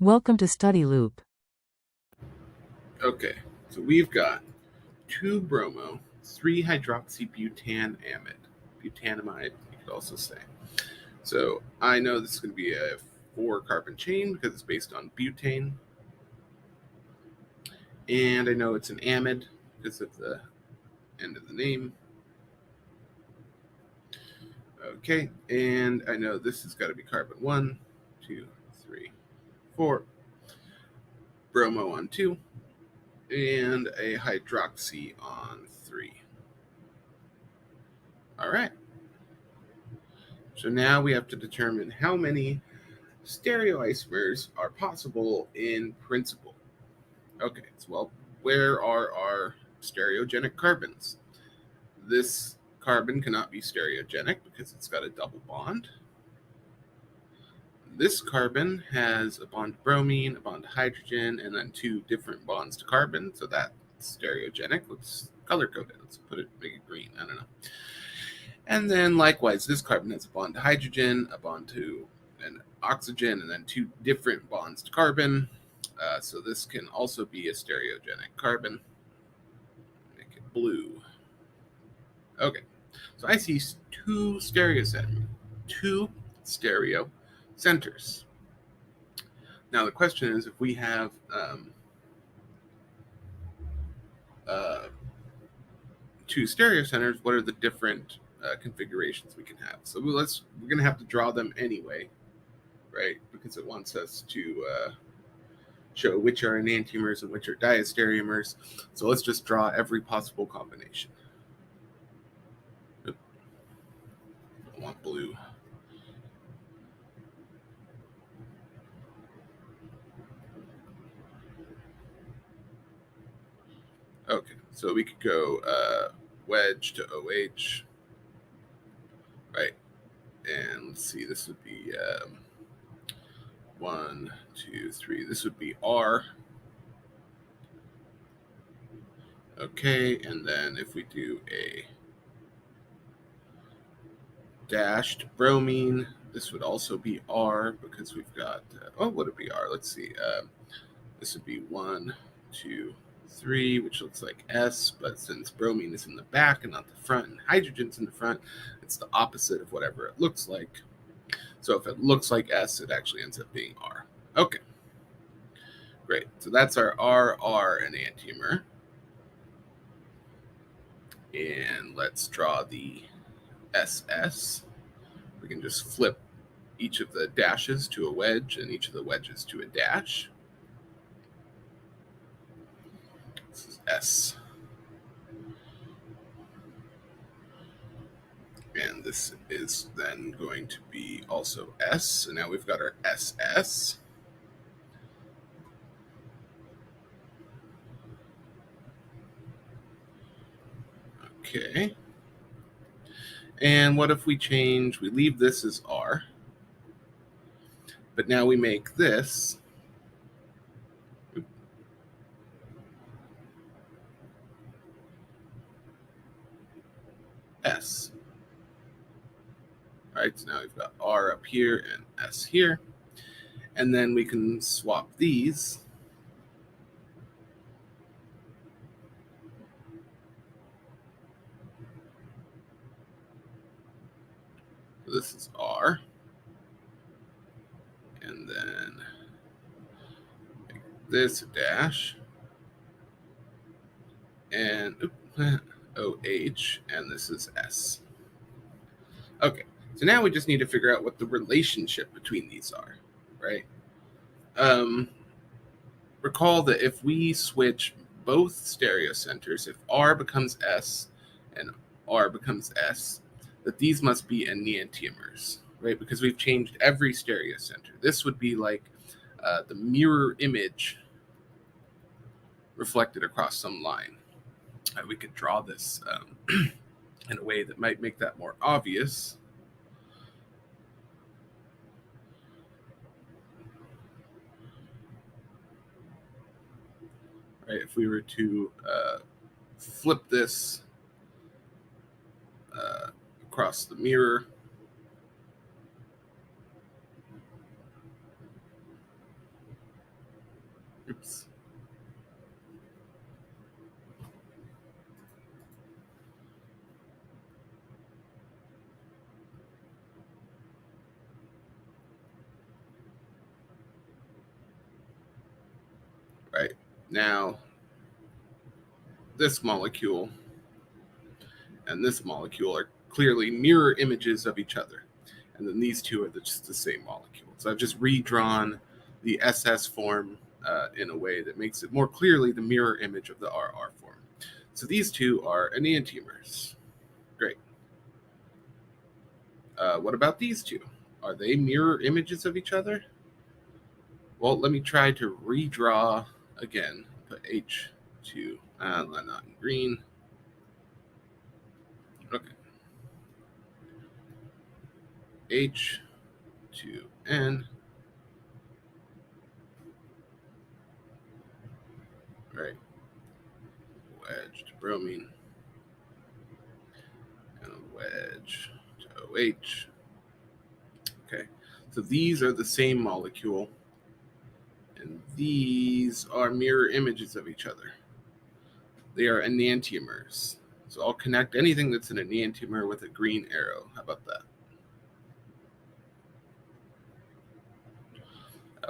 Welcome to Study Loop. Okay, so we've got 2 bromo, 3 hydroxybutanamide. Butanamide, you could also say. So I know this is going to be a 4-carbon chain because it's based on butane. And I know it's an amide because of the end of the name. Okay, and I know this has got to be carbon 1, 2, 3, 4. Bromo on 2, and a hydroxy on 3. All right. So now we have to determine how many stereoisomers are possible in principle. Okay, so well, where are our stereogenic carbons? This carbon cannot be stereogenic because it's got a double bond. This carbon has a bond to bromine, a bond to hydrogen, and then 2 different bonds to carbon, so that's stereogenic. Let's color code it. Let's make it green. I don't know. And then likewise, this carbon has a bond to hydrogen, a bond to an oxygen, and then 2 different bonds to carbon. So this can also be a stereogenic carbon. Make it blue. Okay, so I see 2 stereo centers. Now the question is, if we have uh, 2 stereo centers, what are the different configurations we can have? So we're going to have to draw them anyway, right? Because it wants us to show which are enantiomers and which are diastereomers. So let's just draw every possible combination. I want blue. Okay, so we could go wedge to OH, right? And let's see, this would be 1, 2, 3. This would be R. Okay, and then if we do a dashed bromine, this would also be R because we've got, what would it be R? Let's see. This would be 1, 2, 3, which looks like S, but since bromine is in the back and not the front, and hydrogen's in the front, it's the opposite of whatever it looks like. So if it looks like S, it actually ends up being R. Okay, great. So that's our RR enantiomer. And let's draw the SS. We can just flip each of the dashes to a wedge and each of the wedges to a dash. This is S. And this is then going to be also S. So now we've got our SS. Okay. And what if we leave this as R, but now we make this S. All right, so now we've got R up here and S here. And then we can swap these. So this is R. And then make this a dash. And OH, and this is S. Okay, so now we just need to figure out what the relationship between these are, right? Recall that if we switch both stereocenters, if R becomes S and R becomes S, that these must be enantiomers, right? Because we've changed every stereocenter. This would be like the mirror image reflected across some line. We could draw this in a way that might make that more obvious. Right, if we were to flip this across the mirror, Oops. Right. Now, this molecule and this molecule are clearly mirror images of each other. And then these two are just the same molecule. So I've just redrawn the SS form in a way that makes it more clearly the mirror image of the RR form. So these two are enantiomers. Great. What about these two? Are they mirror images of each other? Well, let me try to redraw again. Put H2, not in green. Okay. H2N. Right. Wedge to bromine. And a wedge to OH. Okay. So these are the same molecule. And these are mirror images of each other. They are enantiomers. So I'll connect anything that's an enantiomer with a green arrow. How about that?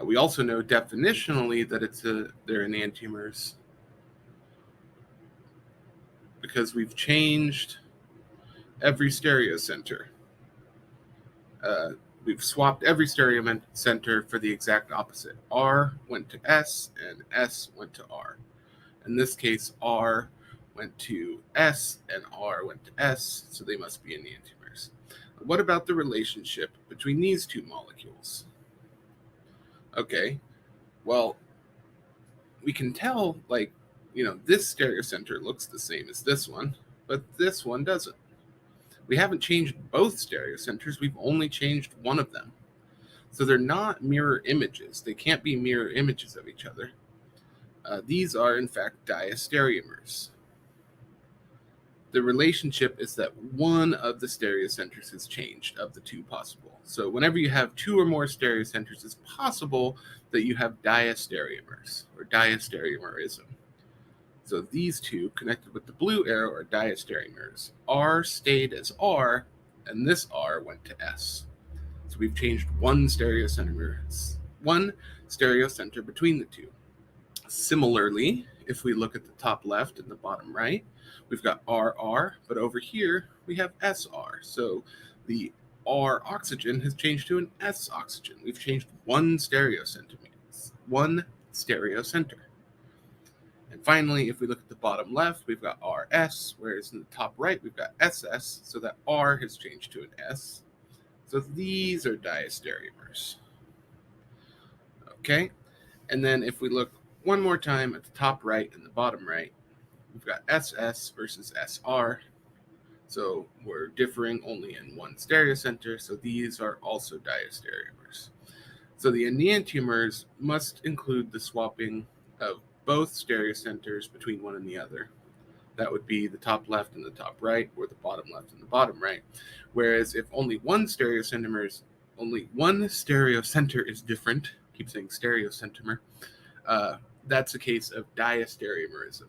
We also know definitionally that they're enantiomers because we've changed every stereocenter. We've swapped every stereocenter for the exact opposite. R went to S and S went to R. In this case, R went to S and R went to S, so they must be enantiomers. What about the relationship between these two molecules? Okay, well, we can tell, this stereocenter looks the same as this one, but this one doesn't. We haven't changed both stereocenters, we've only changed one of them. So they're not mirror images. They can't be mirror images of each other. These are, in fact, diastereomers. The relationship is that one of the stereocenters has changed of the two possible. So whenever you have two or more stereocenters, it's possible that you have diastereomers or diastereomerism. So these two connected with the blue arrow are diastereomers. R stayed as R, and this R went to S. So we've changed one stereocenter between the two. Similarly, if we look at the top left and the bottom right, we've got RR, but over here we have SR. So the R oxygen has changed to an S oxygen. We've changed one stereocenter. And finally, if we look at the bottom left, we've got RS, whereas in the top right, we've got SS, so that R has changed to an S. So these are diastereomers. Okay, and then if we look one more time at the top right and the bottom right, we've got SS versus SR. So we're differing only in one stereocenter, so these are also diastereomers. So the enantiomers must include the swapping of both stereocenters between one and the other. That would be the top left and the top right, or the bottom left and the bottom right. Whereas if only one stereocenter is different, keep saying stereocenter, that's a case of diastereomerism.